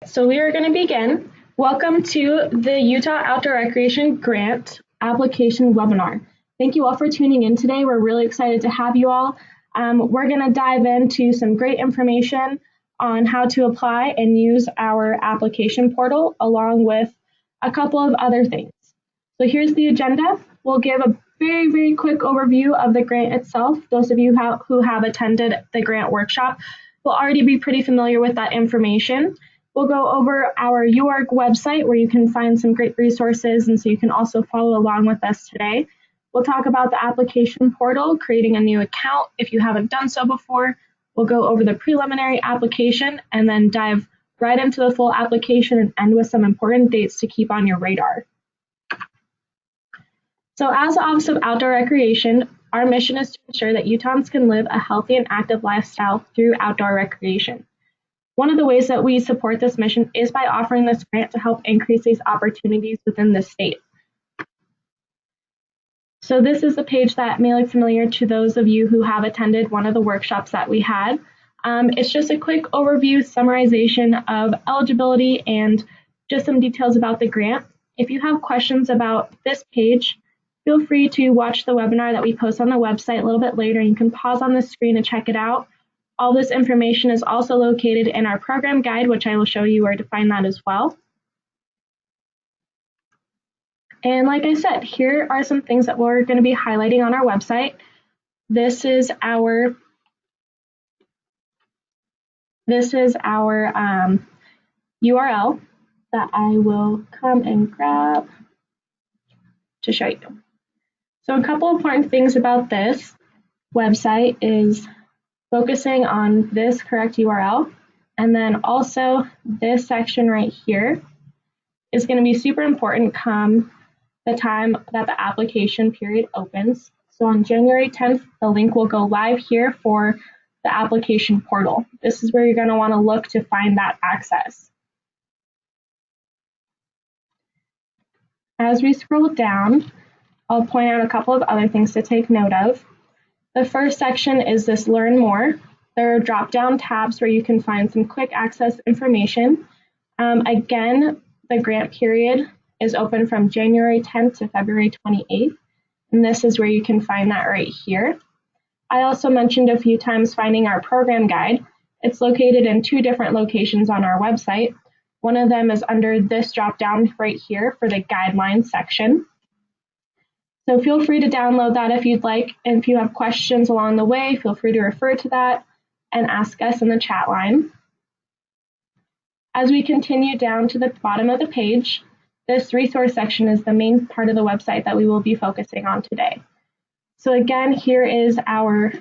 So we are going to begin. Welcome to the Utah Outdoor Recreation Grant application webinar. Thank you all for tuning in today. We're really excited to have you all. We're going to dive into some great information on how to apply and use our application portal, along with a couple of other things. So here's the agenda. We'll give a very quick overview of the grant itself. Those of you who have attended the grant workshop will already be pretty familiar with that information. We'll go over our UORG website where you can find some great resources, and so you can also follow along with us today. We'll talk about the application portal, creating a new account if you haven't done so before. We'll go over the preliminary application and then dive right into the full application and end with some important dates to keep on your radar. So as the Office of Outdoor Recreation, our mission is to ensure that Utahns can live a healthy and active lifestyle through outdoor recreation. One of the ways that we support this mission is by offering this grant to help increase these opportunities within the state. So this is a page that may look familiar to those of you who have attended one of the workshops that we had. It's just a quick overview, summarization of eligibility and just some details about the grant. If you have questions about this page, feel free to watch the webinar that we post on the website a little bit later. You can pause on the screen and check it out. All this information is also located in our program guide, which I will show you where to find that as well. And like I said, here are some things that we're going to be highlighting on our website. This is our URL that I will come and grab to show you. So a couple important things about this website is focusing on this correct URL, and then also this section right here is going to be super important come the time that the application period opens. So on January 10th, the link will go live here for the application portal. This is where you're going to want to look to find that access. As we scroll down, I'll point out a couple of other things to take note of. The first section is this Learn More. There are drop-down tabs where you can find some quick access information. Again, the grant period is open from January 10th to February 28th, and this is where you can find that right here. I also mentioned a few times finding our program guide. It's located in two different locations on our website. One of them is under this drop-down right here for the guidelines section. So feel free to download that if you'd like, and if you have questions along the way, feel free to refer to that and ask us in the chat line. As we continue down to the bottom of the page, this resource section is the main part of the website that we will be focusing on today. So again, here is our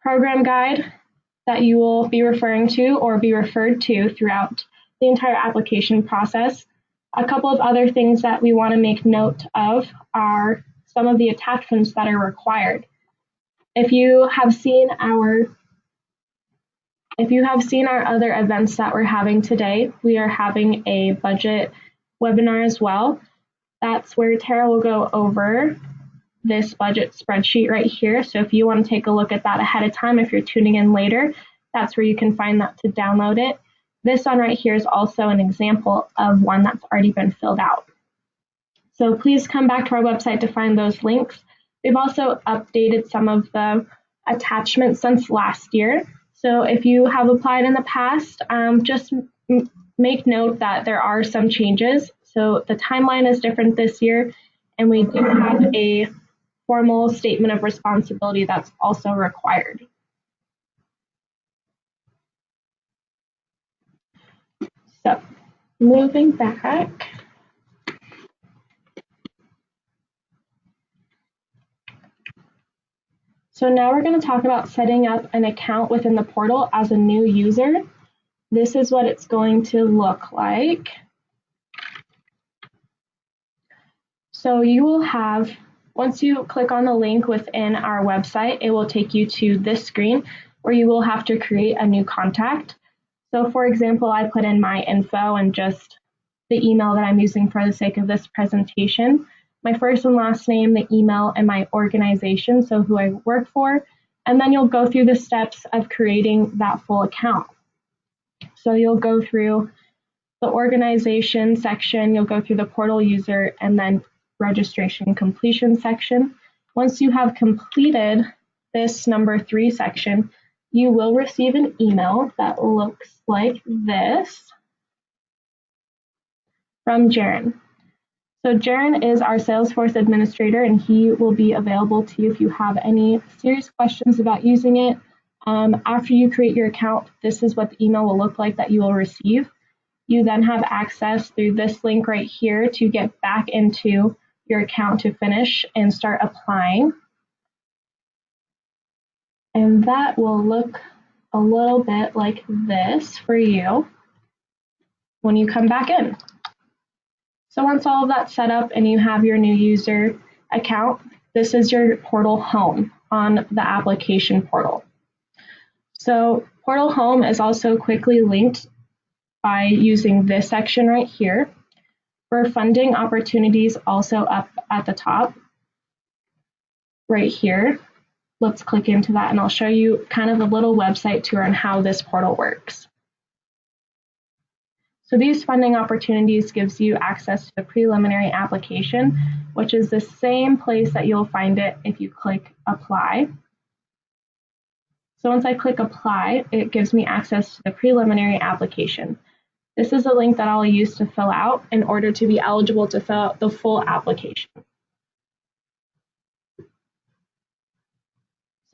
program guide that you will be referring to or be referred to throughout the entire application process. A couple of other things that we want to make note of are some of the attachments that are required. If you have seen our other events that we're having today, we are having a budget webinar as well. That's where Tara will go over this budget spreadsheet right here. So if you want to take a look at that ahead of time, if you're tuning in later, that's where you can find that to download it. This one right here is also an example of one that's already been filled out. So please come back to our website to find those links. We've also updated some of the attachments since last year. So if you have applied in the past, just make note that there are some changes. So the timeline is different this year, and we do have a formal statement of responsibility that's also required. So moving back. So now we're going to talk about setting up an account within the portal as a new user. This is what it's going to look like. So you will have, once you click on the link within our website, it will take you to this screen where you will have to create a new contact. So for example, I put in my info and just the email that I'm using for the sake of this presentation, my first and last name, the email, and my organization, so who I work for, and then you'll go through the steps of creating that full account. So you'll go through The organization section, you'll go through the portal user and then registration completion section. Once you have completed this number 3 section, you will receive an email that looks like this from Jaren. So Jaren is our Salesforce administrator, and he will be available to you if you have any serious questions about using it. After you create your account, this is what the email will look like that you will receive. You then have access through this link right here to get back into your account to finish and start applying. And that will look a little bit like this for you when you come back in. So once all of that's set up and you have your new user account, this is your portal home on the application portal. So portal home is also quickly linked by using this section right here. For funding opportunities, also up at the top right here. Let's click into that and I'll show you kind of a little website tour on how this portal works. So these funding opportunities gives you access to the preliminary application, which is the same place that you'll find it if you click apply. So once I click apply, it gives me access to the preliminary application. This is a link that I'll use to fill out in order to be eligible to fill out the full application.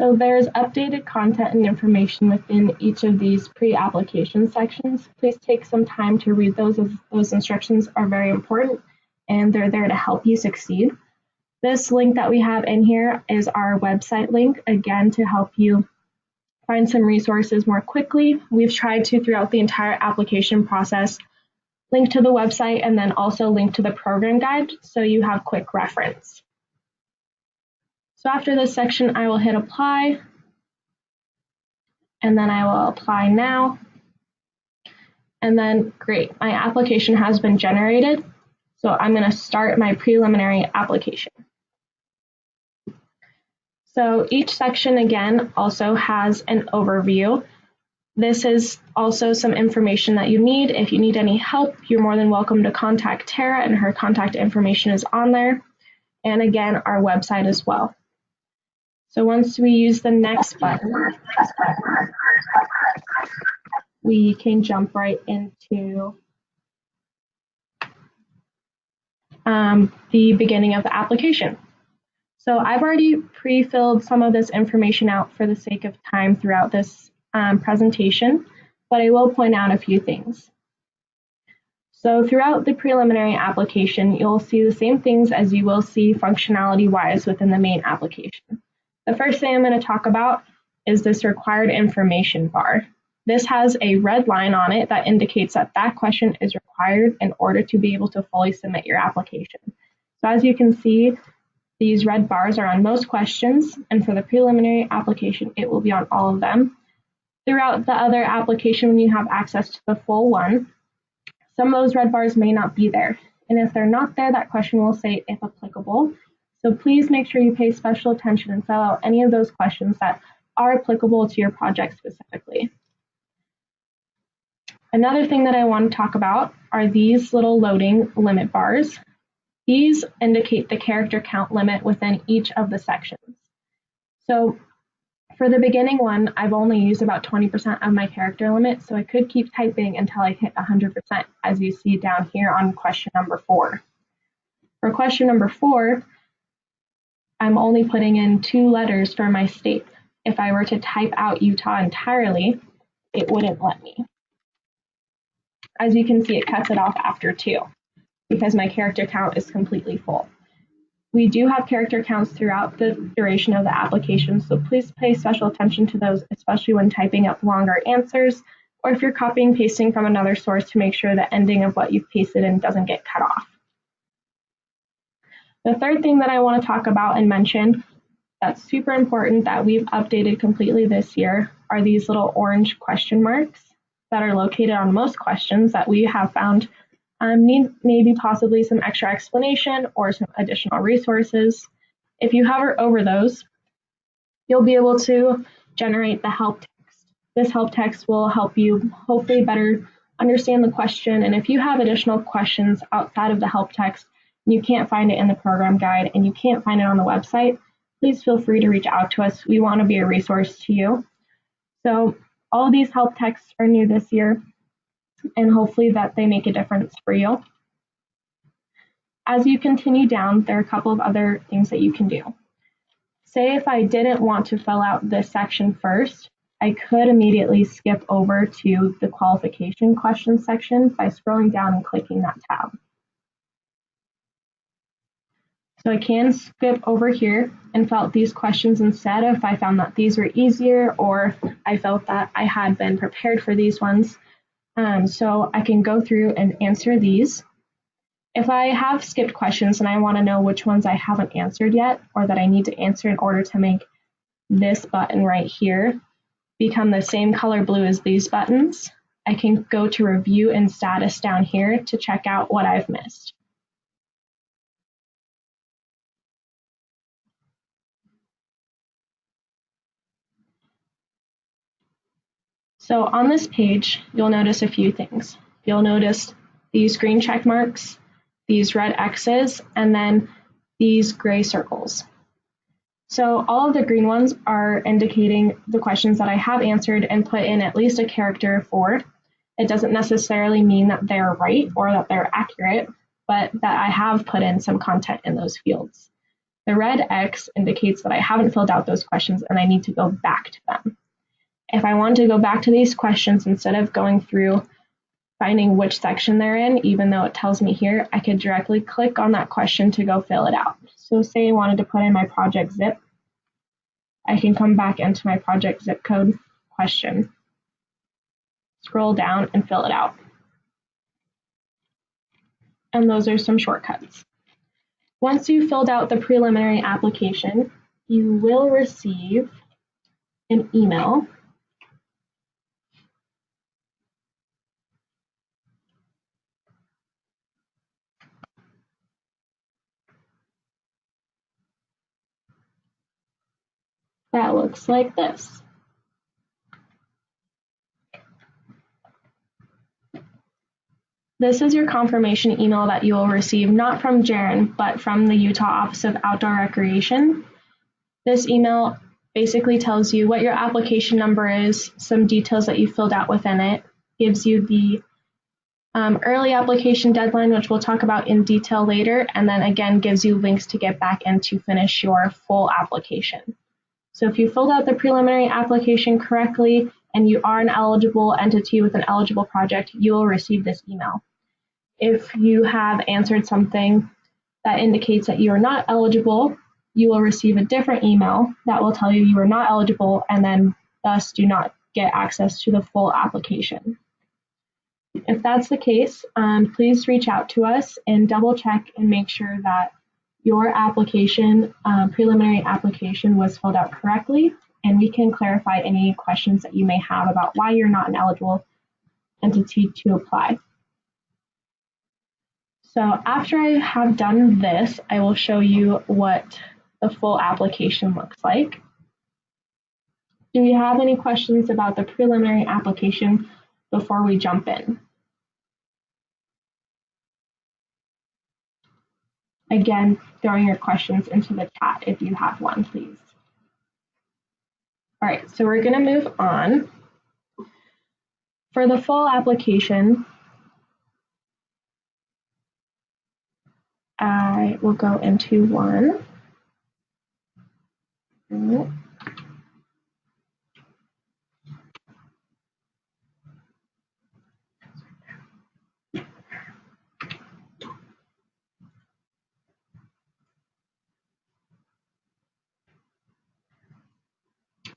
So there's updated content and information within each of these pre-application sections. Please take some time to read those, as those instructions are very important and they're there to help you succeed. This link that we have in here is our website link, again, to help you find some resources more quickly. We've tried to, throughout the entire application process, link to the website and then also link to the program guide so you have quick reference. So after this section, I will hit apply, and then I will apply now. And then great, my application has been generated. So I'm going to start my preliminary application. So each section again also has an overview. This is also some information that you need. If you need any help, you're more than welcome to contact Tara, and her contact information is on there. And again, our website as well. So once we use the next button, we can jump right into the beginning of the application. So I've already pre-filled some of this information out for the sake of time throughout this presentation, but I will point out a few things. So throughout the preliminary application, you'll see the same things as you will see functionality-wise within the main application. The first thing I'm going to talk about is this required information bar. This has a red line on it that indicates that that question is required in order to be able to fully submit your application. So as you can see, these red bars are on most questions, and for the preliminary application, it will be on all of them. Throughout the other application, when you have access to the full one, some of those red bars may not be there. And if they're not there, that question will say if applicable. So please make sure you pay special attention and fill out any of those questions that are applicable to your project specifically. Another thing that I want to talk about are these little loading limit bars. These indicate the character count limit within each of the sections. So for the beginning one, I've only used about 20% of my character limit, so I could keep typing until I hit 100%, as you see down here on question number 4. For question number 4, I'm only putting in 2 letters for my state. If I were to type out Utah entirely, it wouldn't let me. As you can see, it cuts it off after 2 because my character count is completely full. We do have character counts throughout the duration of the application, so please pay special attention to those, especially when typing up longer answers, or if you're copying and pasting from another source to make sure the ending of what you've pasted in doesn't get cut off. The third thing that I want to talk about and mention that's super important that we've updated completely this year are these little orange question marks that are located on most questions that we have found need maybe possibly some extra explanation or some additional resources. If you hover over those, you'll be able to generate the help text. This help text will help you hopefully better understand the question, and if you have additional questions outside of the help text and you can't find it in the program guide and you can't find it on the website, please feel free to reach out to us. We want to be a resource to you. So all of these help texts are new this year, and hopefully that they make a difference for you. As you continue down, there are a couple of other things that you can do. Say if I didn't want to fill out this section first, I could immediately skip over to the qualification questions section by scrolling down and clicking that tab. So I can skip over here and fill out these questions instead if I found that these were easier or I felt that I had been prepared for these ones. So I can go through and answer these. If I have skipped questions and I want to know which ones I haven't answered yet or that I need to answer in order to make this button right here become the same color blue as these buttons, I can go to Review and Status down here to check out what I've missed. So on this page, you'll notice a few things. You'll notice these green check marks, these red X's, and then these gray circles. So all of the green ones are indicating the questions that I have answered and put in at least a character for. It doesn't necessarily mean that they're right or that they're accurate, but that I have put in some content in those fields. The red X indicates that I haven't filled out those questions and I need to go back to them. If I want to go back to these questions, instead of going through finding which section they're in, even though it tells me here, I could directly click on that question to go fill it out. So say I wanted to put in my project zip, I can come back into my project zip code question, scroll down and fill it out. And those are some shortcuts. Once you've filled out the preliminary application, you will receive an email that looks like this. This is your confirmation email that you will receive not from Jaren, but from the Utah Office of Outdoor Recreation. This email basically tells you what your application number is, some details that you filled out within it, gives you the early application deadline, which we'll talk about in detail later, and then again gives you links to get back in to finish your full application. So if you filled out the preliminary application correctly and you are an eligible entity with an eligible project, you will receive this email. If you have answered something that indicates that you are not eligible, you will receive a different email that will tell you you are not eligible and then thus do not get access to the full application. If that's the case, please reach out to us and double check and make sure that your application, preliminary application, was filled out correctly, and we can clarify any questions that you may have about why you're not an eligible entity to apply. So after I have done this, I will show you what the full application looks like. Do you have any questions about the preliminary application before we jump in? Again, throwing your questions into the chat if you have one, please. All right, so we're going to move on. For the full application, I will go into one.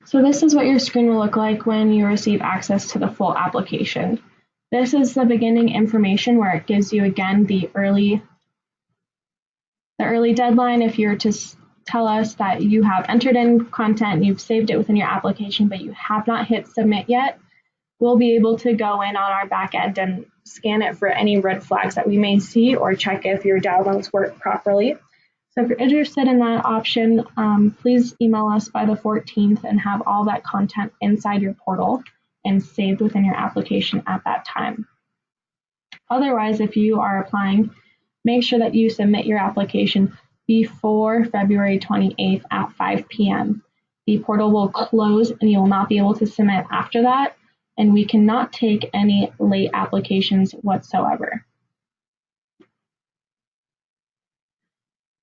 So this is what your screen will look like when you receive access to the full application. This is the beginning information where it gives you again the early deadline. If you're to tell us that you have entered in content, you've saved it within your application, but you have not hit submit yet, we'll be able to go in on our back end and scan it for any red flags that we may see or check if your downloads work properly. So if you're interested in that option, please email us by the 14th and have all that content inside your portal and saved within your application at that time. Otherwise, if you are applying, make sure that you submit your application before February 28th at 5 p.m. The portal will close and you will not be able to submit after that, and we cannot take any late applications whatsoever.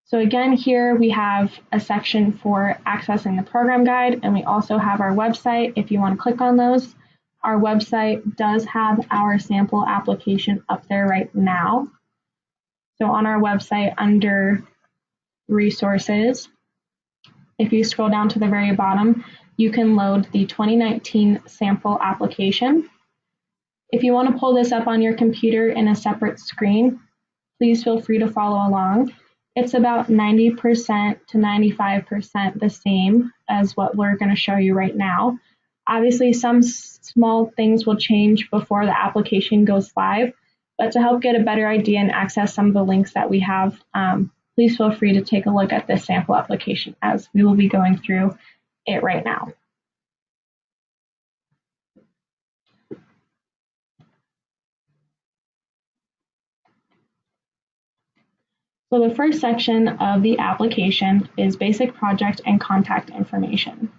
So again, here we have a section for accessing the program guide, and we also have our website if you want to click on those. Our website does have our sample application up there right now. So on our website under resources, if you scroll down to the very bottom, you can load the 2019 sample application. If you want to pull this up on your computer in a separate screen, please feel free to follow along. It's about 90% to 95% the same as what we're going to show you right now. Obviously, some small things will change before the application goes live, but to help get a better idea and access some of the links that we have, please feel free to take a look at this sample application as we will be going through it right now. So the first section of the application is basic project and contact information.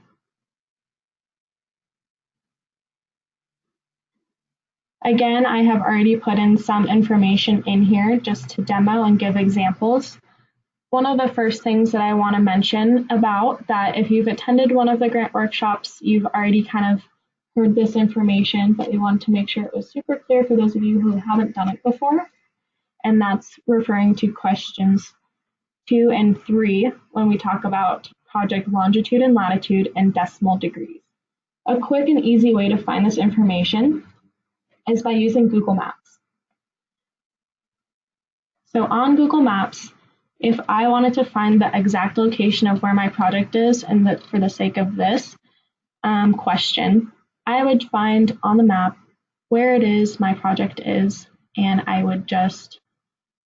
Again, I have already put in some information in here just to demo and give examples. One of the first things that I want to mention about that if you've attended one of the grant workshops, you've already kind of heard this information, but we wanted to make sure it was super clear for those of you who haven't done it before. And that's referring to questions 2 and 3 when we talk about project longitude and latitude and decimal degrees. A quick and easy way to find this information is by using Google Maps. So on Google Maps, if I wanted to find the exact location of where my project is, and for the sake of this question, I would find on the map where it is my project is, and I would just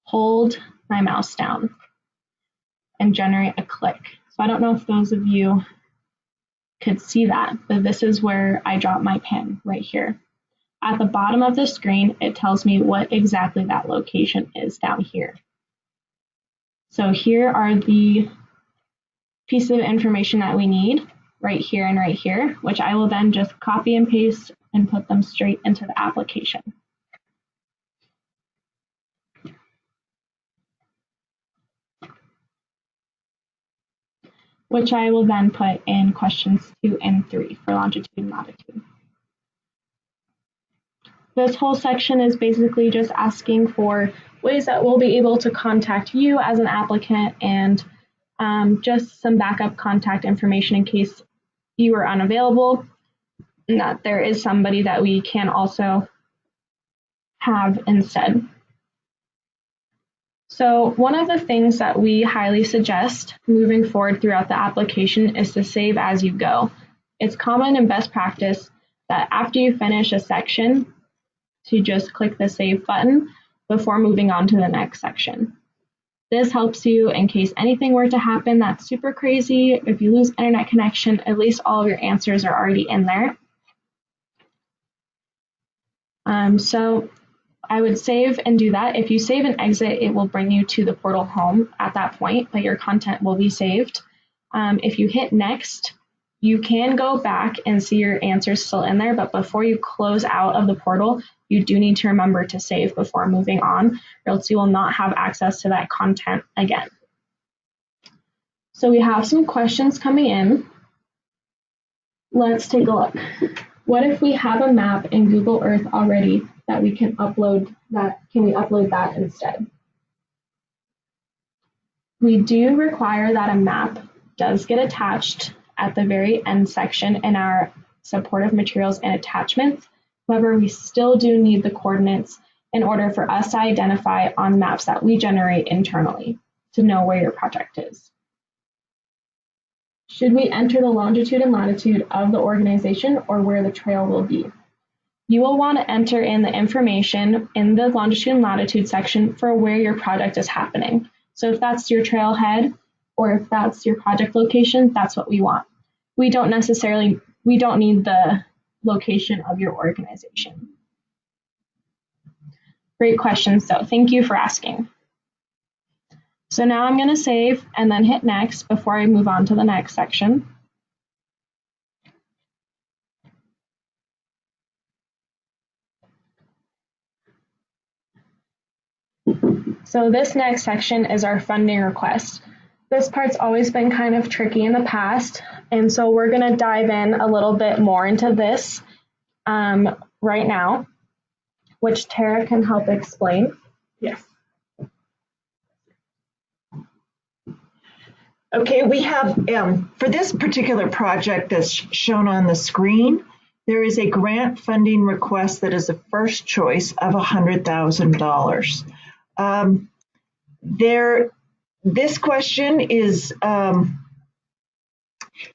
hold my mouse down and generate a click. So I don't know if those of you could see that, but this is where I drop my pin right here. At the bottom of the screen, it tells me what exactly that location is down here. So here are the pieces of information that we need right here and right here, which I will then just copy and paste and put them straight into the application. Which I will then put in questions 2 and 3 for longitude and latitude. This whole section is basically just asking for ways that we'll be able to contact you as an applicant and just some backup contact information in case you are unavailable, and that there is somebody that we can also have instead. So one of the things that we highly suggest moving forward throughout the application is to save as you go. It's common and best practice that after you finish a section to just click the save button before moving on to the next section. This helps you in case anything were to happen that's super crazy. If you lose internet connection, at least all of your answers are already in there. So I would save and do that. If you save and exit, it will bring you to the portal home at that point, but your content will be saved. If you hit next, you can go back and see your answers still in there, but before you close out of the portal, you do need to remember to save before moving on, or else you will not have access to that content again. So we have some questions coming in. Let's take a look. What if we have a map in Google Earth already that we can upload that? Can we upload that instead? We do require that a map does get attached at the very end section in our supportive materials and attachments. However, we still do need the coordinates in order for us to identify on maps that we generate internally to know where your project is. Should we enter the longitude and latitude of the organization or where the trail will be? You will want to enter in the information in the longitude and latitude section for where your project is happening. So if that's your trailhead or if that's your project location, that's what we want. We don't need the location of your organization. Great question, so thank you for asking. So now I'm going to save and then hit next before I move on to the next section. So this next section is our funding request. This part's always been kind of tricky in the past, and so we're going to dive in a little bit more into this right now, which Tara can help explain. Yes. Okay, we have, for this particular project that's shown on the screen, there is a grant funding request that is a first choice of $100,000. This question is,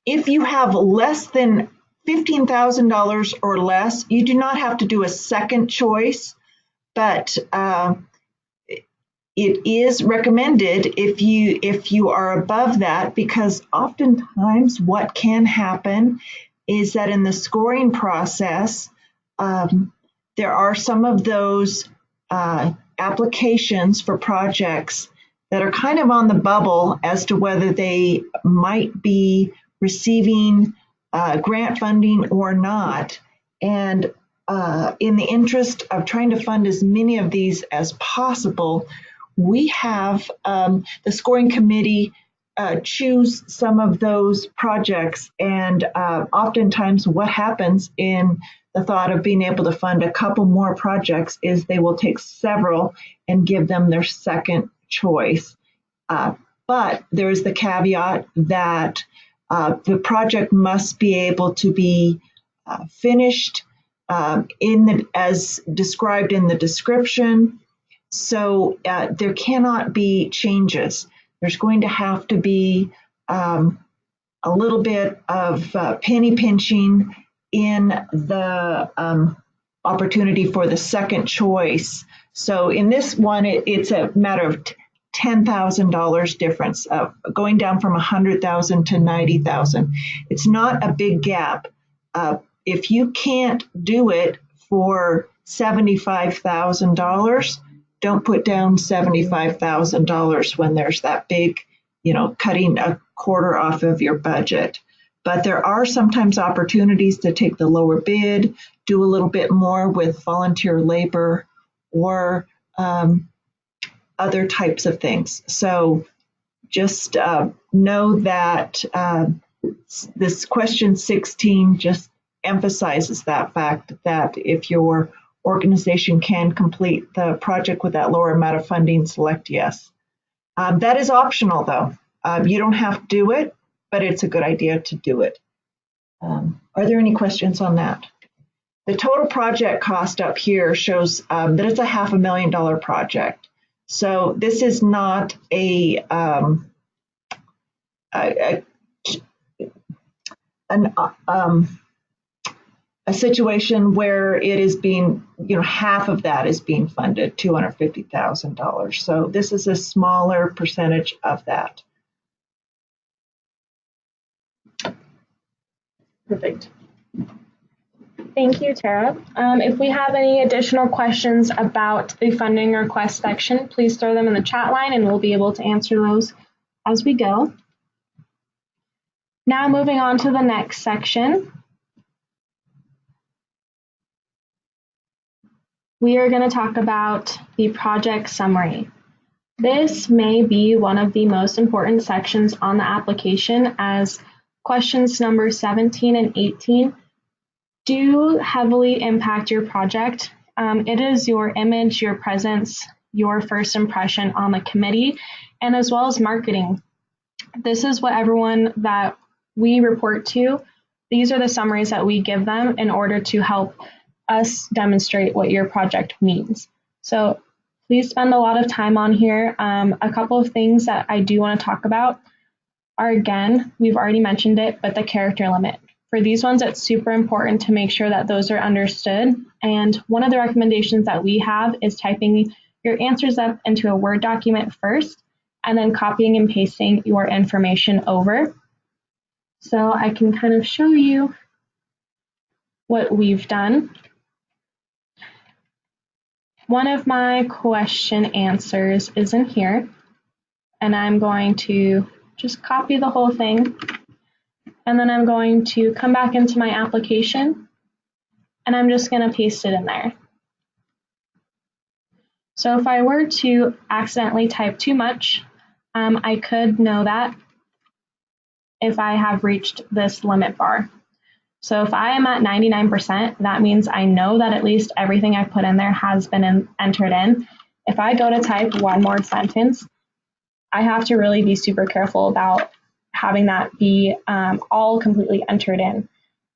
if you have less than $15,000 or less, you do not have to do a second choice, but it is recommended if you are above that, because oftentimes what can happen is that in the scoring process, there are some of those applications for projects that are kind of on the bubble as to whether they might be receiving grant funding or not. And in the interest of trying to fund as many of these as possible, we have the scoring committee choose some of those projects, and oftentimes what happens in the thought of being able to fund a couple more projects is they will take several and give them their second choice. But there's the caveat that the project must be able to be finished as described in the description. So there cannot be changes. There's going to have to be a little bit of penny pinching in the opportunity for the second choice. So in this one, it's a matter of $10,000 difference, going down from $100,000 to $90,000. It's not a big gap. If you can't do it for $75,000, don't put down $75,000 when there's that big, cutting a quarter off of your budget. But there are sometimes opportunities to take the lower bid, do a little bit more with volunteer labor or other types of things. So just know that this question 16 just emphasizes that fact that if your organization can complete the project with that lower amount of funding, select yes. That is optional though. You don't have to do it, but it's a good idea to do it. Are there any questions on that? The total project cost up here shows that it's a $500,000 project. So this is not a situation where it is being, half of that is being funded, $250,000. So this is a smaller percentage of that. Perfect. Thank you, Tara. If we have any additional questions about the funding request section, please throw them in the chat line and we'll be able to answer those as we go. Now moving on to the next section. We are going to talk about the project summary. This may be one of the most important sections on the application, as questions number 17 and 18 do heavily impact your project. It is your image, your presence, your first impression on the committee, and as well as marketing. This is what everyone that we report to, these are the summaries that we give them in order to help us demonstrate what your project means. So please spend a lot of time on here. A couple of things that I do want to talk about are, again, we've already mentioned it, but the character limit. For these ones, it's super important to make sure that those are understood. And one of the recommendations that we have is typing your answers up into a Word document first, and then copying and pasting your information over. So I can kind of show you what we've done. one of my question answers is in here, and I'm going to just copy the whole thing, and then I'm going to come back into my application, and I'm just going to paste it in there. So if I were to accidentally type too much, I could know that if I have reached this limit bar. So if I am at 99%, that means I know that at least everything I put in there has been entered in. If I go to type one more sentence, I have to really be super careful about having that be all completely entered in.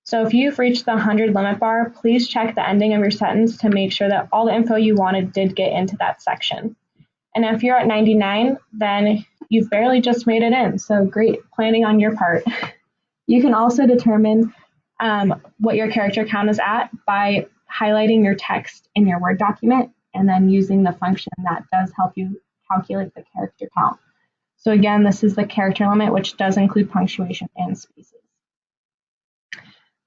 So if you've reached the 100 limit bar, please check the ending of your sentence to make sure that all the info you wanted did get into that section. And if you're at 99, then you've barely just made it in. So great planning on your part. You can also determine what your character count is at by highlighting your text in your Word document and then using the function that does help you calculate the character count. So again, this is the character limit, which does include punctuation and spaces.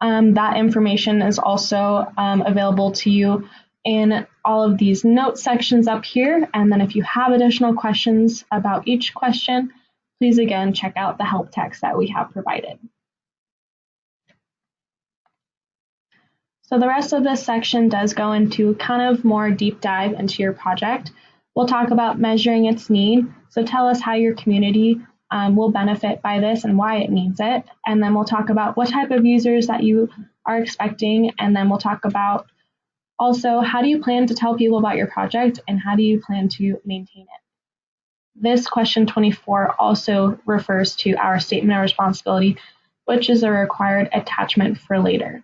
That information is also available to you in all of these note sections up here. And then if you have additional questions about each question, please again check out the help text that we have provided. So the rest of this section does go into kind of more deep dive into your project. We'll talk about measuring its need. So tell us how your community will benefit by this and why it needs it. And then we'll talk about what type of users that you are expecting. And then we'll talk about also how do you plan to tell people about your project and how do you plan to maintain it. This question 24 also refers to our statement of responsibility, which is a required attachment for later.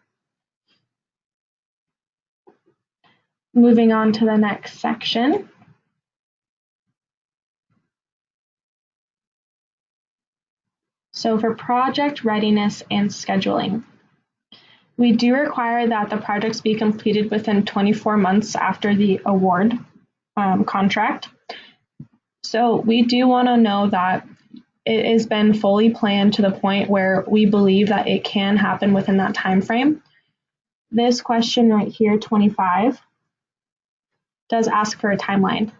Moving on to the next section. So for project readiness and scheduling, we do require that the projects be completed within 24 months after the award contract. So we do want to know that it has been fully planned to the point where we believe that it can happen within that time frame. This question right here, 25, does ask for a timeline.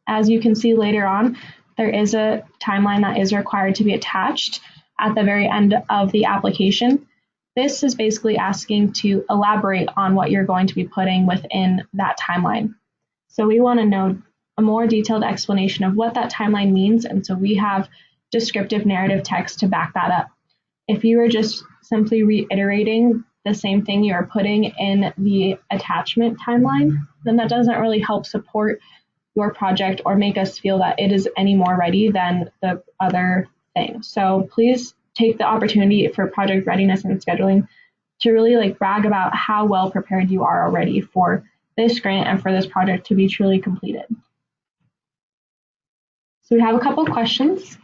As you can see later on, there is a timeline that is required to be attached at the very end of the application. This is basically asking to elaborate on what you're going to be putting within that timeline. So we want to know a more detailed explanation of what that timeline means, and so we have descriptive narrative text to back that up. If you were just simply reiterating the same thing you are putting in the attachment timeline, then that doesn't really help support your project or make us feel that it is any more ready than the other thing. So please take the opportunity for project readiness and scheduling to really brag about how well prepared you are already for this grant and for this project to be truly completed. So we have a couple questions.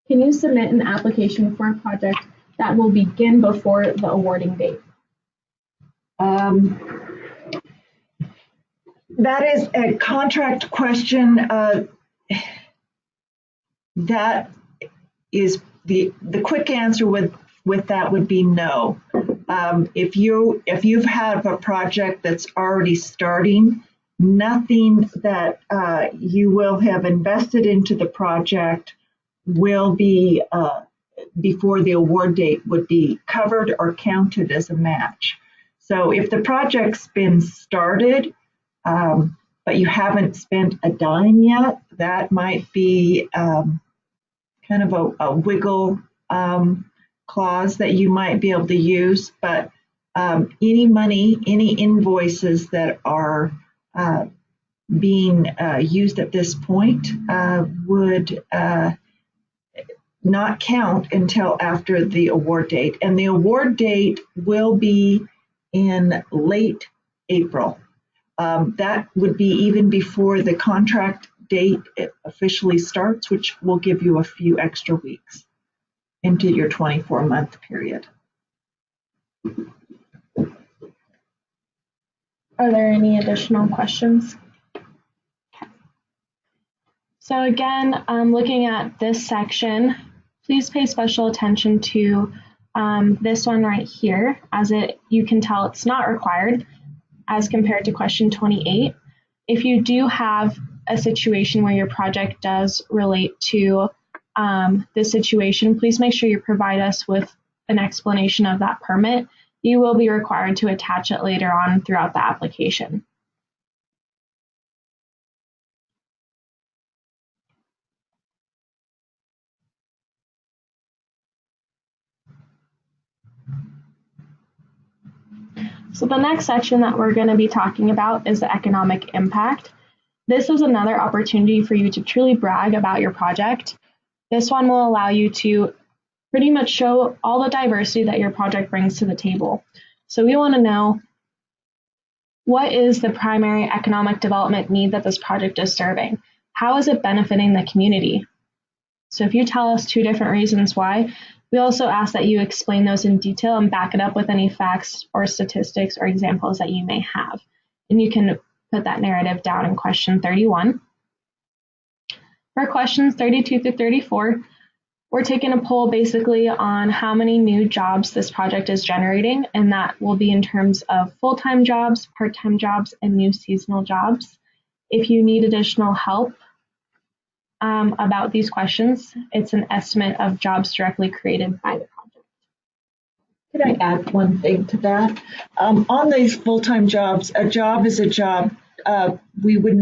Can you submit an application for a project that will begin before the awarding date? That is a contract question. That is the quick answer with that would be no. If you've had a project that's already starting, nothing that you will have invested into the project will be before the award date would be covered or counted as a match. So if the project's been started, but you haven't spent a dime yet, that might be kind of a wiggle clause that you might be able to use. But any money, any invoices that are being used at this point would not count until after the award date. And the award date will be in late April. That would be even before the contract date officially starts, which will give you a few extra weeks into your 24-month period. Are there any additional questions? So again, looking at this section, please pay special attention to this one right here, as you can tell it's not required. as compared to question 28. If you do have a situation where your project does relate to this situation, please make sure you provide us with an explanation of that permit. You will be required to attach it later on throughout the application. So the next section that we're going to be talking about is the economic impact. This is another opportunity for you to truly brag about your project. This one will allow you to pretty much show all the diversity that your project brings to the table. So we want to know, what is the primary economic development need that this project is serving? How is it benefiting the community? So if you tell us 2 different reasons why, we also ask that you explain those in detail and back it up with any facts or statistics or examples that you may have. And you can put that narrative down in question 31. For questions 32 through 34, we're taking a poll basically on how many new jobs this project is generating, and that will be in terms of full-time jobs, part-time jobs, and new seasonal jobs. If you need additional help about these questions, it's an estimate of jobs directly created by the project. Could I add one thing to that? On these full-time jobs, a job is a job. We do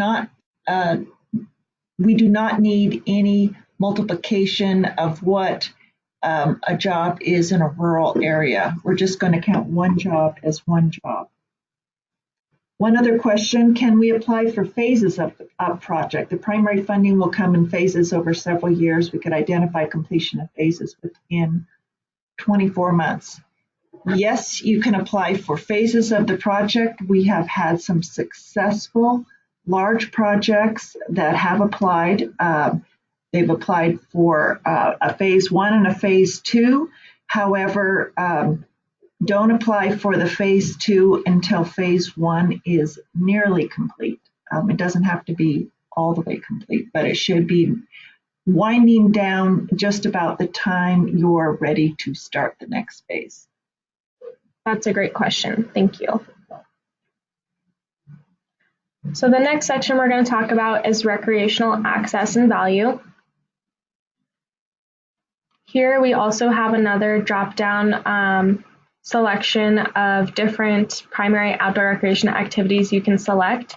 not need any multiplication of what a job is in a rural area. We're just going to count one job as one job. One other question, can we apply for phases of the project? The primary funding will come in phases over several years. We could identify completion of phases within 24 months. Yes, you can apply for phases of the project. We have had some successful large projects that have applied. They've applied for a phase 1 and a phase 2. However, don't apply for the phase 2 until phase 1 is nearly complete. It doesn't have to be all the way complete, but it should be winding down just about the time you're ready to start the next phase. That's a great question. Thank you. So the next section we're going to talk about is recreational access and value. Here we also have another drop-down selection of different primary outdoor recreation activities you can select.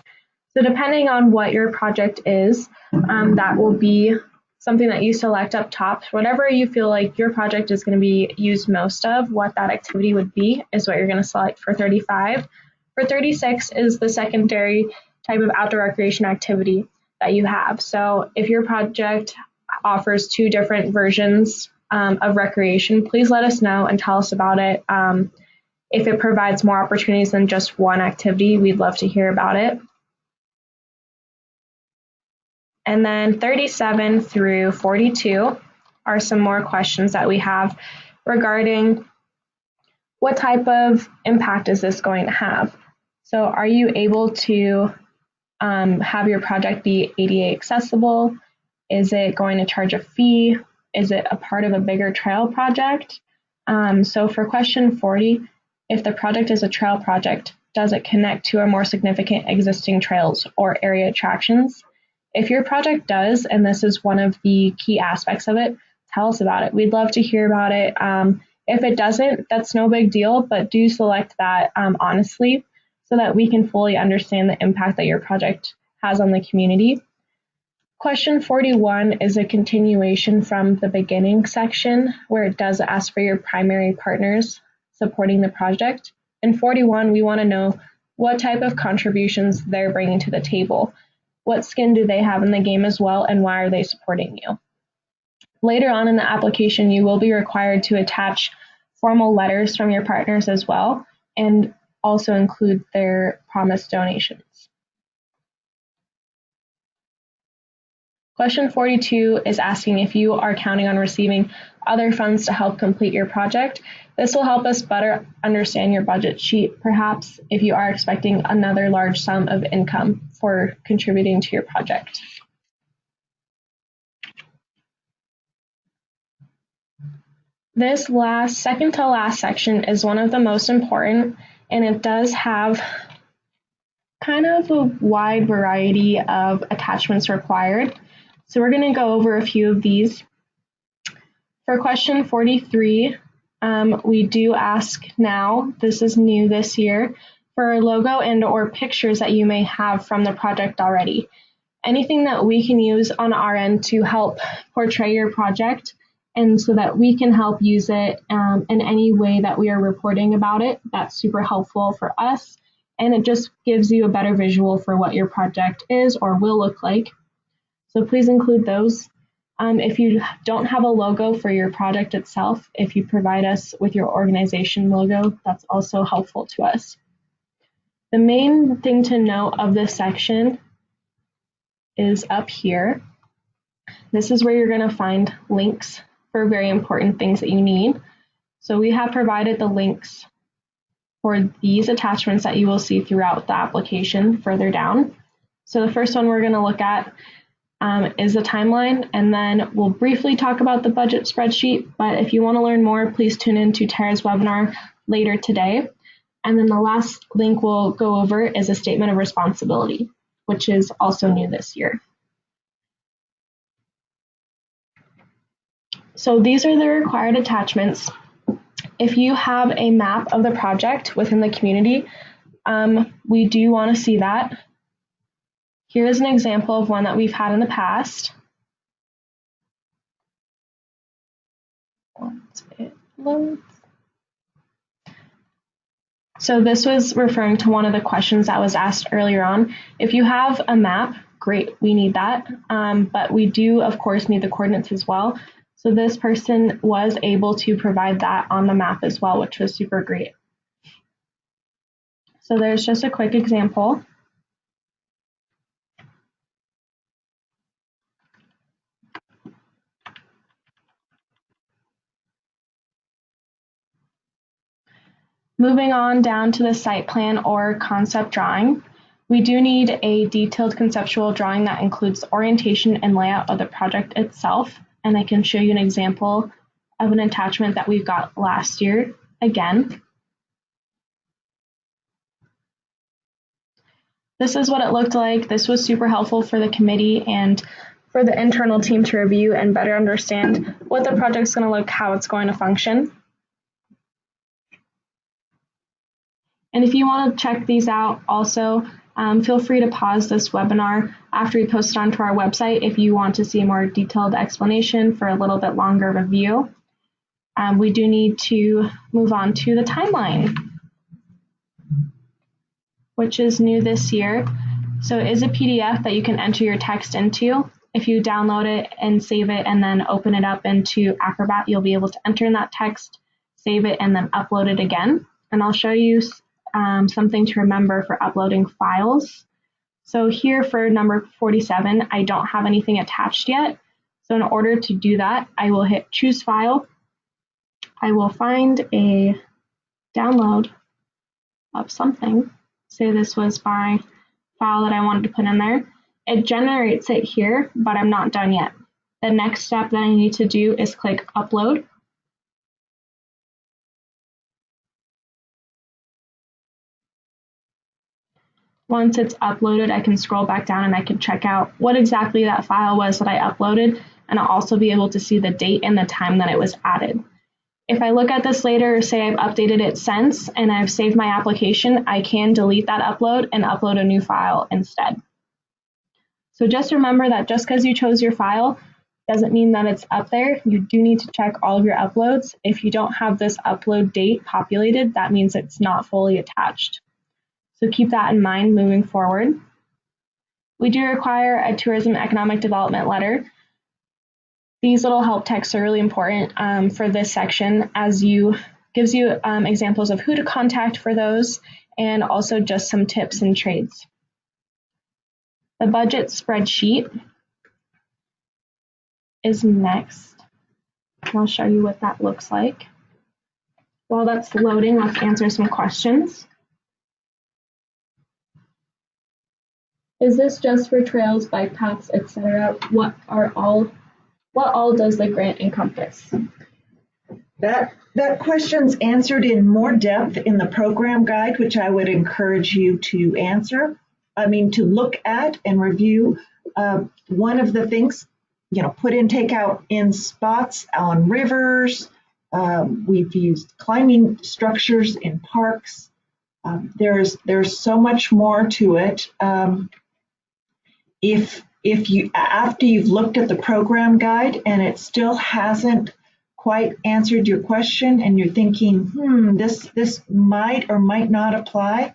So depending on what your project is, that will be something that you select up top. Whatever you feel like your project is going to be used most of, what that activity would be is what you're going to select for 35. For 36 is the secondary type of outdoor recreation activity that you have. So if your project offers 2 different versions of recreation, please let us know and tell us about it. If it provides more opportunities than just one activity, we'd love to hear about it. And then 37 through 42 are some more questions that we have regarding what type of impact is this going to have. So are you able to have your project be ADA accessible? Is it going to charge a fee? Is it a part of a bigger trail project? So for question 40, if the project is a trail project, does it connect to a more significant existing trails or area attractions? If your project does, and this is one of the key aspects of it, tell us about it. We'd love to hear about it. If it doesn't, that's no big deal, but do select that honestly so that we can fully understand the impact that your project has on the community. Question 41 is a continuation from the beginning section where it does ask for your primary partners supporting the project. In 41, we want to know what type of contributions they're bringing to the table. What skin do they have in the game as well, and why are they supporting you? Later on in the application, you will be required to attach formal letters from your partners as well, and also include their promised donations. Question 42 is asking if you are counting on receiving other funds to help complete your project. This will help us better understand your budget sheet, perhaps if you are expecting another large sum of income for contributing to your project. This second to last section is one of the most important, and it does have kind of a wide variety of attachments required. So we're going to go over a few of these. For question 43, we do ask now, this is new this year, for a logo and or pictures that you may have from the project already. Anything that we can use on our end to help portray your project and so that we can help use it in any way that we are reporting about it, that's super helpful for us. And it just gives you a better visual for what your project is or will look like. So please include those. If you don't have a logo for your project itself, if you provide us with your organization logo, that's also helpful to us. The main thing to note of this section is up here. This is where you're going to find links for very important things that you need. So we have provided the links for these attachments that you will see throughout the application further down. So the first one we're going to look at is the timeline, and then we'll briefly talk about the budget spreadsheet, but if you want to learn more, please tune into Tara's webinar later today. And then the last link we'll go over is a statement of responsibility, which is also new this year. So these are the required attachments. If you have a map of the project within the community, we do want to see that. Here's an example of one that we've had in the past. Once it loads. So this was referring to one of the questions that was asked earlier on. If you have a map, great, we need that. But we do, of course, need the coordinates as well. So this person was able to provide that on the map as well, which was super great. So there's just a quick example. Moving on down to the site plan or concept drawing, we do need a detailed conceptual drawing that includes the orientation and layout of the project itself. And I can show you an example of an attachment that we got last year again. This is what it looked like. This was super helpful for the committee and for the internal team to review and better understand what the project's going to look, how it's going to function. And if you want to check these out also, feel free to pause this webinar after we post it onto our website if you want to see a more detailed explanation for a little bit longer review. We do need to move on to the timeline, which is new this year. So it is a PDF that you can enter your text into. If you download it and save it and then open it up into Acrobat, you'll be able to enter in that text, save it, and then upload it again. And I'll show you something to remember for uploading files. So here for number 47, I don't have anything attached yet. So in order to do that, I will hit choose file. I will find a download of something. Say this was my file that I wanted to put in there. It generates it here, but I'm not done yet. The next step that I need to do is click upload. Once it's uploaded, I can scroll back down and I can check out what exactly that file was that I uploaded, and I'll also be able to see the date and the time that it was added. If I look at this later, say I've updated it since and I've saved my application, I can delete that upload and upload a new file instead. So just remember that just because you chose your file doesn't mean that it's up there. You do need to check all of your uploads. If you don't have this upload date populated, that means it's not fully attached. So keep that in mind moving forward. We do require a tourism economic development letter. These little help texts are really important for this section, as gives you examples of who to contact for those and also just some tips and trades. The budget spreadsheet is next. I'll show you what that looks like. While that's loading, let's answer some questions. Is this just for trails, bike paths, etc.? What all does the grant encompass? That question's answered in more depth in the program guide, which I would encourage you to answer. to look at and review. One of the things, put in takeout in spots on rivers. We've used climbing structures in parks. There's so much more to it. If you, after you've looked at the program guide and it still hasn't quite answered your question and you're thinking, this might or might not apply,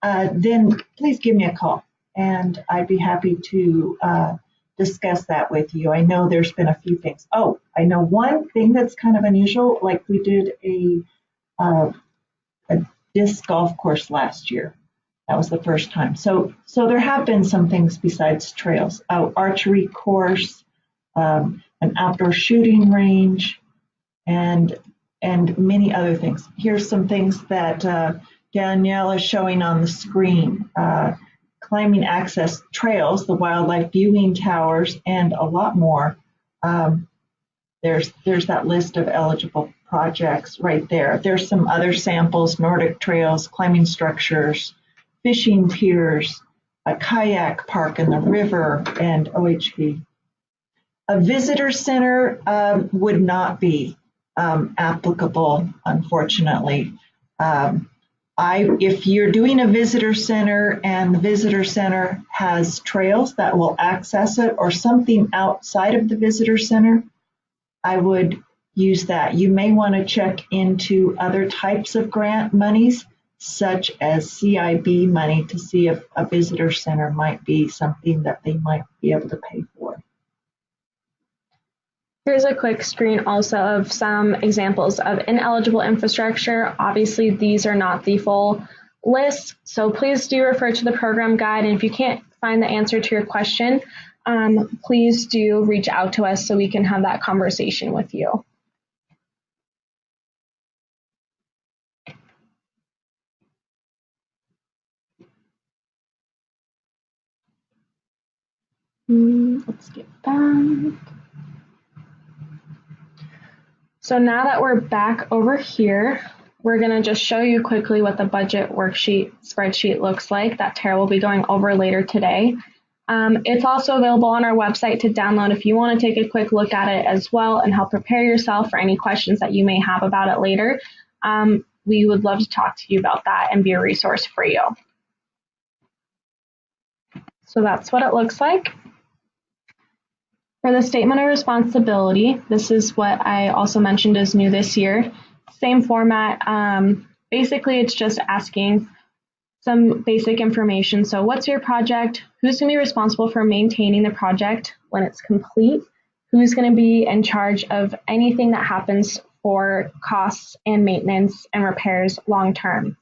then please give me a call and I'd be happy to discuss that with you. I know there's been a few things. Oh, I know one thing that's kind of unusual, like we did a disc golf course last year. That was the first time. So there have been some things besides trails, archery course, an outdoor shooting range, and many other things. Here's some things that Danielle is showing on the screen. Climbing access trails, the wildlife viewing towers, and a lot more. There's that list of eligible projects right there. There's some other samples: Nordic trails, climbing structures, fishing piers, a kayak park in the river, and OHV. A visitor center would not be applicable, unfortunately. If you're doing a visitor center and the visitor center has trails that will access it or something outside of the visitor center, I would use that. You may want to check into other types of grant monies, such as CIB money, to see if a visitor center might be something that they might be able to pay for. Here's a quick screen also of some examples of ineligible infrastructure. Obviously, these are not the full list, so please do refer to the program guide. And if you can't find the answer to your question, please do reach out to us so we can have that conversation with you. Let's get back. So now that we're back over here, we're going to just show you quickly what the budget worksheet spreadsheet looks like that Tara will be going over later today. It's also available on our website to download if you want to take a quick look at it as well and help prepare yourself for any questions that you may have about it later. We would love to talk to you about that and be a resource for you. So that's what it looks like. For the statement of responsibility, this is what I also mentioned is new this year. Same format. Basically, it's just asking some basic information. So what's your project? Who's going to be responsible for maintaining the project when it's complete? Who's going to be in charge of anything that happens for costs and maintenance and repairs long term?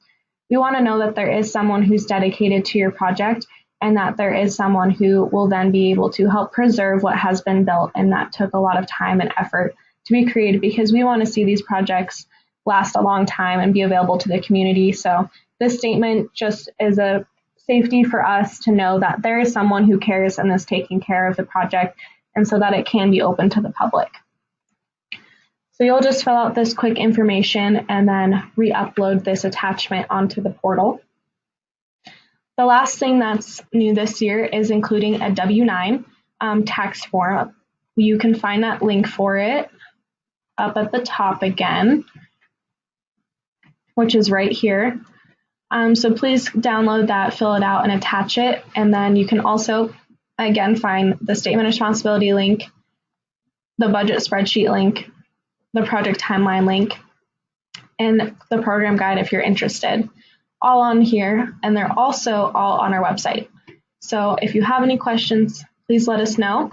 We want to know that there is someone who's dedicated to your project and that there is someone who will then be able to help preserve what has been built and that took a lot of time and effort to be created, because we want to see these projects last a long time and be available to the community. So this statement just is a safety for us to know that there is someone who cares and is taking care of the project, and so that it can be open to the public. So you'll just fill out this quick information and then re-upload this attachment onto the portal. The last thing that's new this year is including a W-9 tax form. You can find that link for it up at the top again, which is right here. So please download that, fill it out, and attach it. And then you can also, again, find the statement of responsibility link, the budget spreadsheet link, the project timeline link, and the program guide if you're interested. All on here, and they're also all on our website. So if you have any questions, please let us know.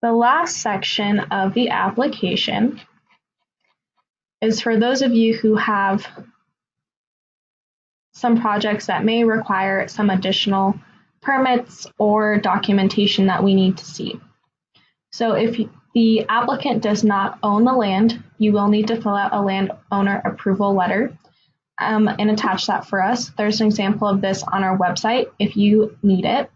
The last section of the application is for those of you who have some projects that may require some additional permits or documentation that we need to see. So if the applicant does not own the land, you will need to fill out a landowner approval letter and attach that for us. There's an example of this on our website if you need it.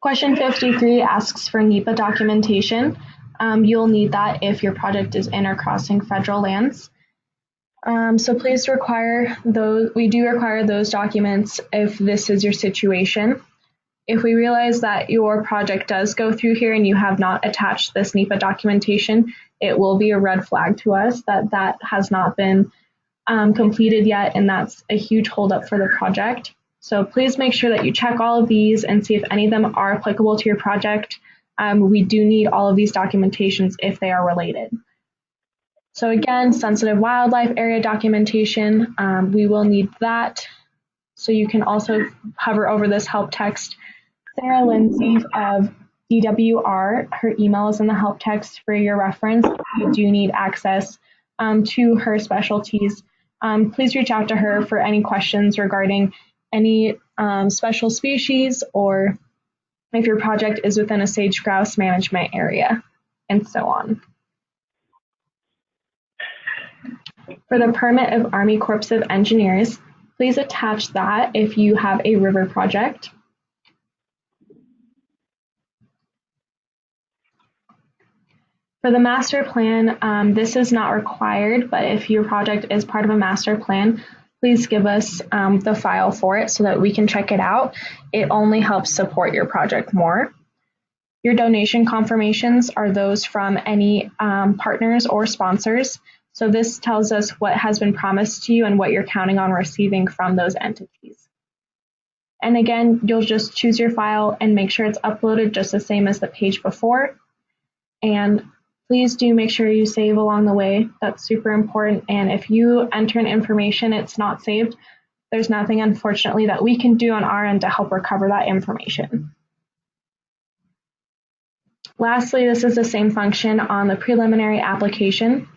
Question 53 asks for NEPA documentation. You'll need that if your project is in or crossing federal lands. So please require those. We do require those documents if this is your situation. If we realize that your project does go through here and you have not attached this NEPA documentation, it will be a red flag to us that that has not been completed yet, and that's a huge holdup for the project. So please make sure that you check all of these and see if any of them are applicable to your project. We do need all of these documentations if they are related. So again, sensitive wildlife area documentation, we will need that. So you can also hover over this help text. Sarah Lindsay of DWR, her email is in the help text for your reference. If you do need access to her specialties, please reach out to her for any questions regarding any special species or if your project is within a sage grouse management area and so on. For the permit of Army Corps of Engineers, please attach that if you have a river project. For the master plan, this is not required, but if your project is part of a master plan, please give us the file for it so that we can check it out. It only helps support your project more. Your donation confirmations are those from any partners or sponsors. So this tells us what has been promised to you and what you're counting on receiving from those entities. And again, you'll just choose your file and make sure it's uploaded just the same as the page before. And please do make sure you save along the way. That's super important. And if you enter in information, it's not saved, there's nothing, unfortunately, that we can do on our end to help recover that information. Lastly, this is the same function on the preliminary application.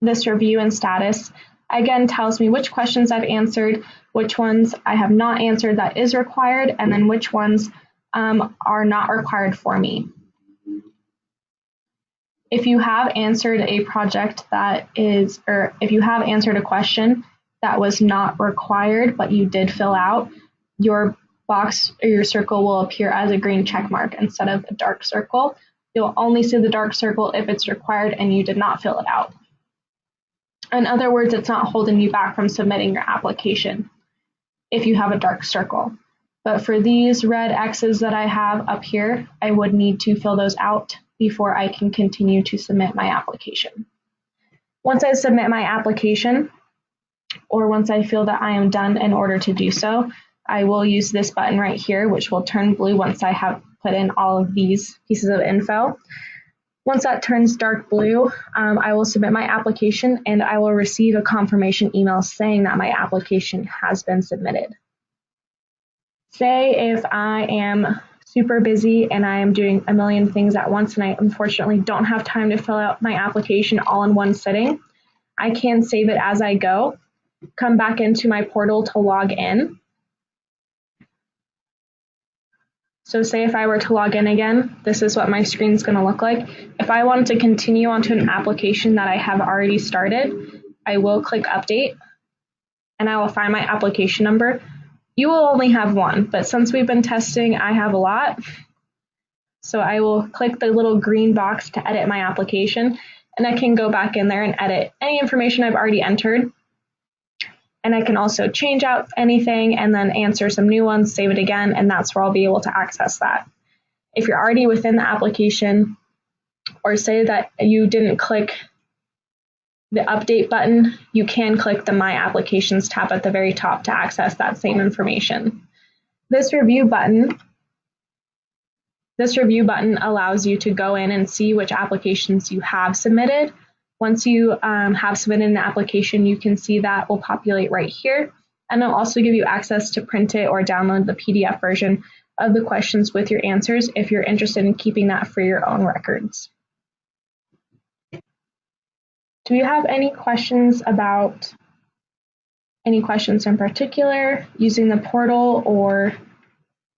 This review and status, again, tells me which questions I've answered, which ones I have not answered that is required, and then which ones are not required for me. If you have answered a project that is, or if you have answered a question that was not required, but you did fill out, your box or your circle will appear as a green check mark instead of a dark circle. You'll only see the dark circle if it's required and you did not fill it out. In other words, it's not holding you back from submitting your application if you have a dark circle. But for these red X's that I have up here, I would need to fill those out before I can continue to submit my application. Once I submit my application, or once I feel that I am done in order to do so, I will use this button right here, which will turn blue once I have put in all of these pieces of info. Once that turns dark blue, I will submit my application and I will receive a confirmation email saying that my application has been submitted. Say if I am super busy and I am doing a million things at once and I unfortunately don't have time to fill out my application all in one sitting, I can save it as I go, come back into my portal to log in. So say if I were to log in again, this is what my screen is going to look like. If I wanted to continue onto an application that I have already started, I will click update and I will find my application number. You will only have one, but since we've been testing, I have a lot. So I will click the little green box to edit my application and I can go back in there and edit any information I've already entered. And I can also change out anything and then answer some new ones, save it again, and that's where I'll be able to access that. If you're already within the application, or say that you didn't click the update button, you can click the My Applications tab at the very top to access that same information. This review button allows you to go in and see which applications you have submitted. Once you have submitted an application, you can see that will populate right here, and it'll also give you access to print it or download the PDF version of the questions with your answers if you're interested in keeping that for your own records. Do you have any questions about any questions in particular using the portal or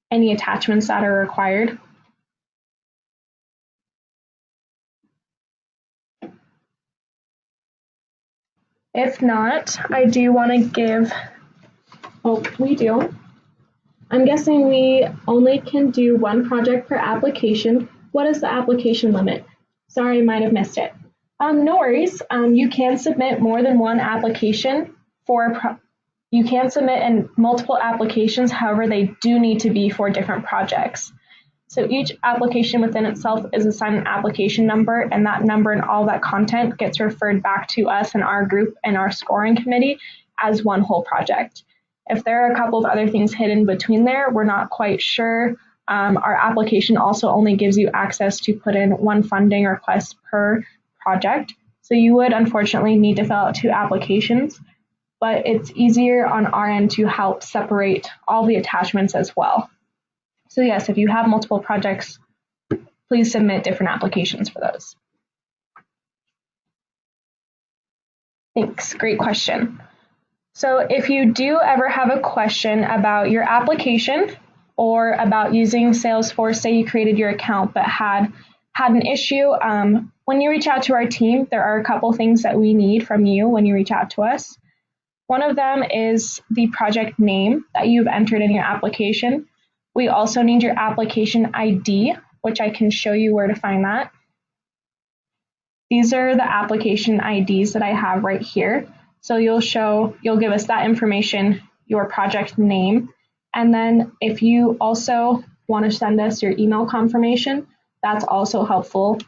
any attachments that are required? If not, I do want to give, we do. I'm guessing we only can do one project per application. What is the application limit? Sorry, I might have missed it. No worries. You can submit more than one application you can submit in multiple applications, however, they do need to be for different projects. So each application within itself is assigned an application number, and that number and all that content gets referred back to us and our group and our scoring committee as one whole project. If there are a couple of other things hidden between there, we're not quite sure. Our application also only gives you access to put in one funding request per project. So you would unfortunately need to fill out 2 applications, but it's easier on our end to help separate all the attachments as well. So yes, if you have multiple projects, please submit different applications for those. Thanks, great question. So if you do ever have a question about your application or about using Salesforce, say you created your account but had an issue, when you reach out to our team, there are a couple things that we need from you when you reach out to us. One of them is the project name that you've entered in your application. We also need your application ID, which I can show you where to find that. These are the application IDs that I have right here. So you'll give us that information, your project name, and then if you also want to send us your email confirmation, that's also helpful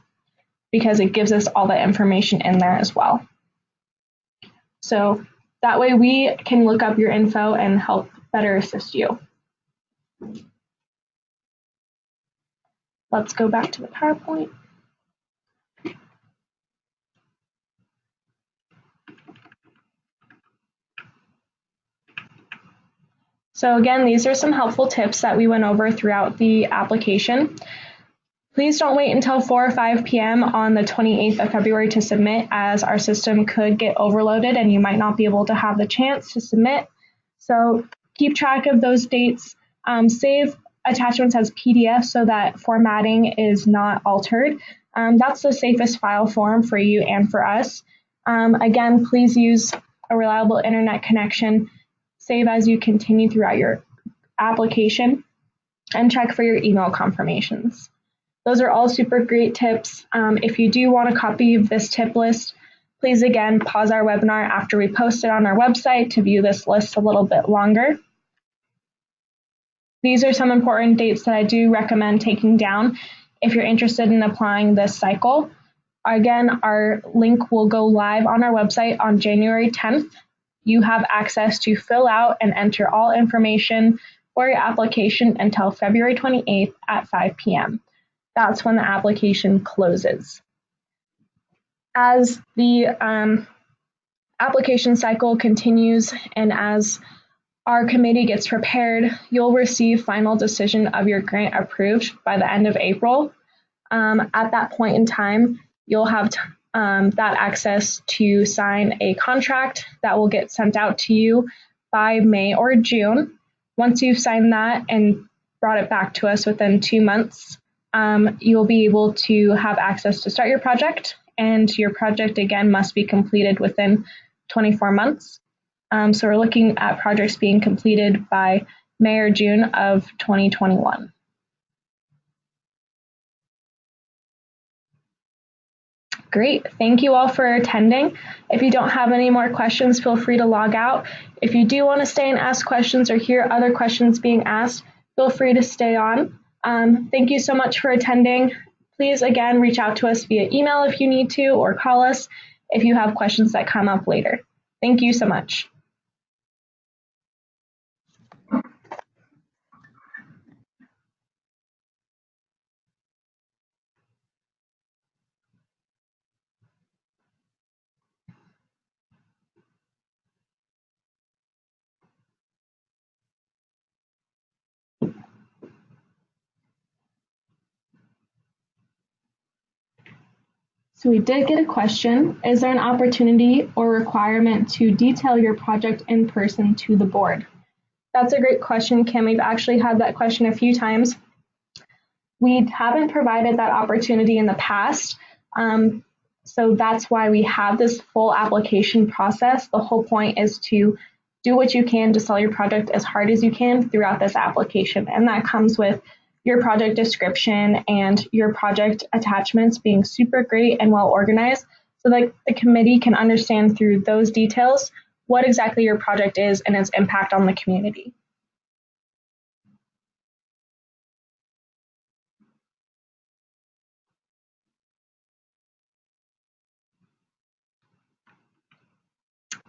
because it gives us all the information in there as well. So that way we can look up your info and help better assist you. Let's go back to the PowerPoint. So again, these are some helpful tips that we went over throughout the application. Please don't wait until 4 or 5 p.m. on the 28th of February to submit, as our system could get overloaded and you might not be able to have the chance to submit. So keep track of those dates. Save attachments as PDF so that formatting is not altered. That's the safest file form for you and for us. Again, please use a reliable internet connection. Save as you continue throughout your application and check for your email confirmations. Those are all super great tips. If you do want a copy of this tip list, please again pause our webinar after we post it on our website to view this list a little bit longer. These are some important dates that I do recommend taking down if you're interested in applying this cycle. Again, our link will go live on our website on January 10th. You have access to fill out and enter all information for your application until February 28th at 5 p.m. That's when the application closes. As the application cycle continues and as our committee gets prepared, you'll receive final decision of your grant approved by the end of April. At that point in time, you'll have that access to sign a contract that will get sent out to you by May or June. Once you've signed that and brought it back to us within 2 months, you'll be able to have access to start your project, and your project again must be completed within 24 months. So we're looking at projects being completed by May or June of 2021. Great, thank you all for attending. If you don't have any more questions, feel free to log out. If you do want to stay and ask questions or hear other questions being asked, feel free to stay on. Thank you so much for attending. Please again, reach out to us via email if you need to, or call us if you have questions that come up later. Thank you so much. So we did get a question. Is there an opportunity or requirement to detail your project in person to the board? That's a great question, Kim. We've actually had that question a few times. We haven't provided that opportunity in the past. So that's why we have this full application process. The whole point is to do what you can to sell your project as hard as you can throughout this application. And that comes with your project description and your project attachments being super great and well organized so that the committee can understand through those details what exactly your project is and its impact on the community.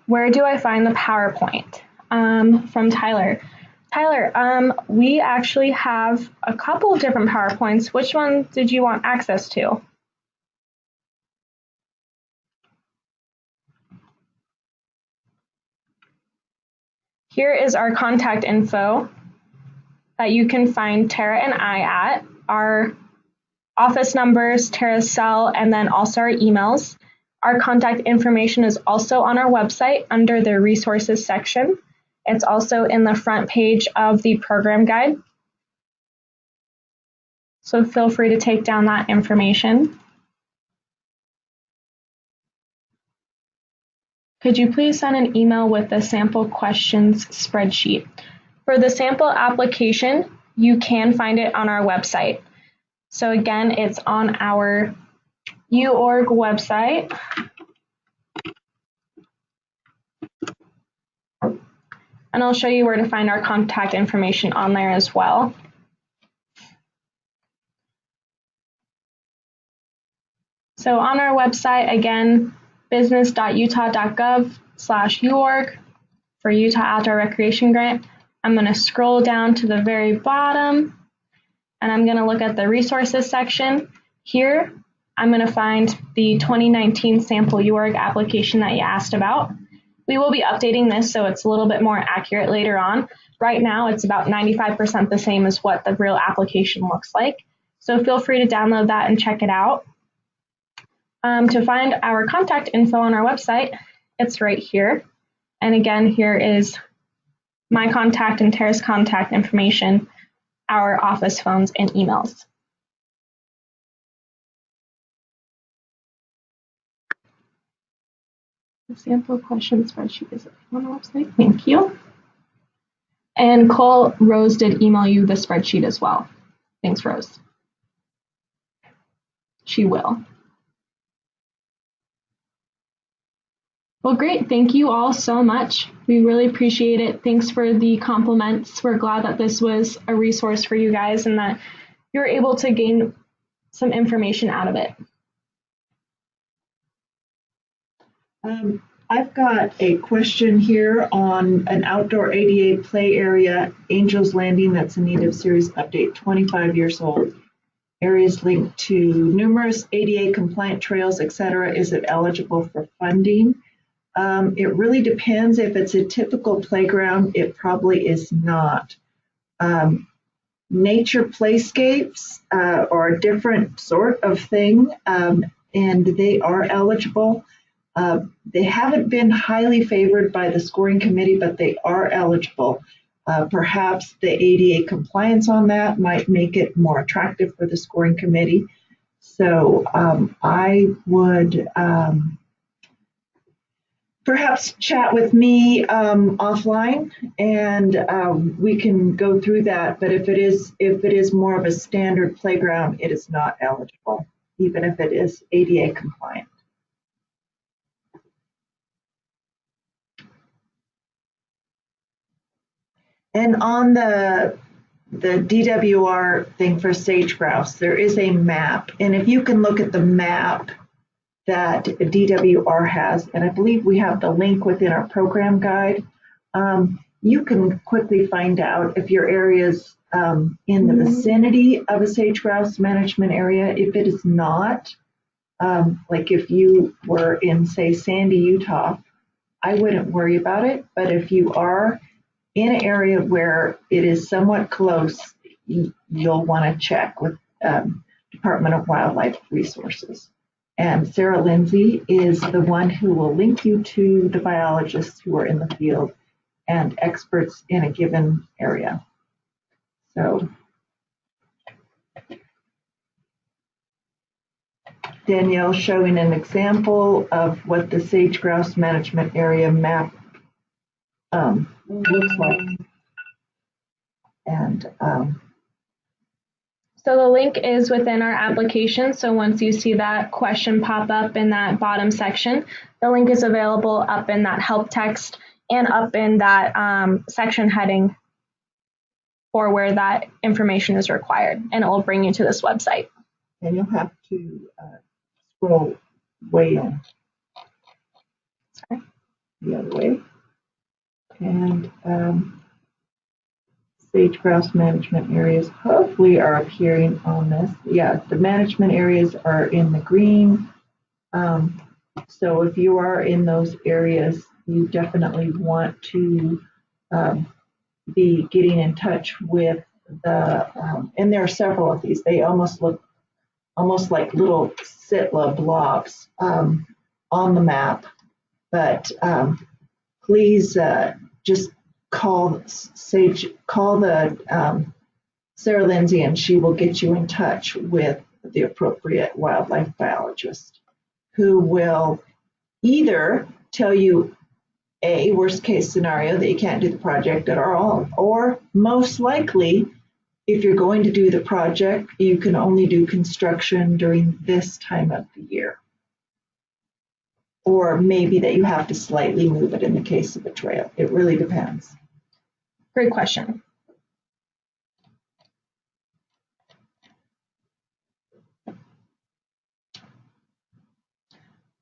Where do I find the PowerPoint? From Tyler. Tyler, we actually have a couple of different PowerPoints. Which one did you want access to? Here is our contact info that you can find Tara and I at, our office numbers, Tara's cell, and then also our emails. Our contact information is also on our website under the resources section. It's also in the front page of the program guide. So feel free to take down that information. Could you please send an email with the sample questions spreadsheet? For the sample application, you can find it on our website. So again, it's on our UORG website. And I'll show you where to find our contact information on there as well. So on our website, again, business.utah.gov/UORG for Utah Outdoor Recreation Grant. I'm going to scroll down to the very bottom, and I'm going to look at the resources section. Here, I'm going to find the 2019 sample UORG application that you asked about. We will be updating this so it's a little bit more accurate later on. Right now, it's about 95% the same as what the real application looks like. So feel free to download that and check it out. To find our contact info on our website, it's right here. And again, here is my contact and Tara's contact information, our office phones and emails. The sample question spreadsheet is on the website. Thank you. And Cole, Rose did email you the spreadsheet as well. Thanks, Rose. She will. Well, great. Thank you all so much. We really appreciate it. Thanks for the compliments. We're glad that this was a resource for you guys and that you're able to gain some information out of it. I've got a question here on an outdoor ADA play area, Angels Landing, that's in need of serious update, 25 years old. Areas linked to numerous ADA compliant trails, etc. Is it eligible for funding? It really depends. If it's a typical playground, it probably is not. Nature playscapes are a different sort of thing, and they are eligible. They haven't been highly favored by the scoring committee, but they are eligible. Perhaps the ADA compliance on that might make it more attractive for the scoring committee. So I would perhaps chat with me offline, and we can go through that. But if it is more of a standard playground, it is not eligible, even if it is ADA compliant. And on the DWR thing for sage grouse, there is a map. And if you can look at the map that DWR has, and I believe we have the link within our program guide, you can quickly find out if your area is in the vicinity of a sage grouse management area. If it is not, like if you were in, say, Sandy, Utah, I wouldn't worry about it. But if you are in an area where it is somewhat close, you'll want to check with Department of Wildlife Resources. And Sarah Lindsay is the one who will link you to the biologists who are in the field and experts in a given area. So Danielle showing an example of what the sage grouse management area map looks like. And So the link is within our application. So once you see that question pop up in that bottom section, the link is available up in that help text and up in that section heading for where that information is required, and it will bring you to this website. And you'll have to scroll way in. Sorry. The other way. And sage grouse management areas hopefully are appearing on this. Yeah, the management areas are in the green. So if you are in those areas, you definitely want to be getting in touch with the, and there are several of these. They almost look like little Sitla blobs on the map. But please just call the Sarah Lindsay, and she will get you in touch with the appropriate wildlife biologist, who will either tell you a worst case scenario that you can't do the project at all, or most likely, if you're going to do the project, you can only do construction during this time of the year. Or maybe that you have to slightly move it in the case of a trail. It really depends. Great question.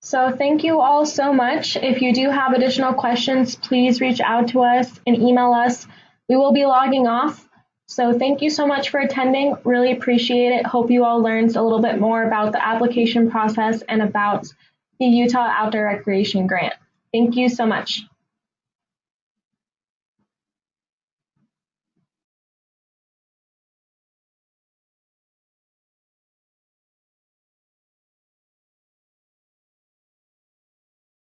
So thank you all so much. If you do have additional questions, please reach out to us and email us. We will be logging off. So thank you so much for attending. Really appreciate it. Hope you all learned a little bit more about the application process and about the Utah Outdoor Recreation Grant. Thank you so much.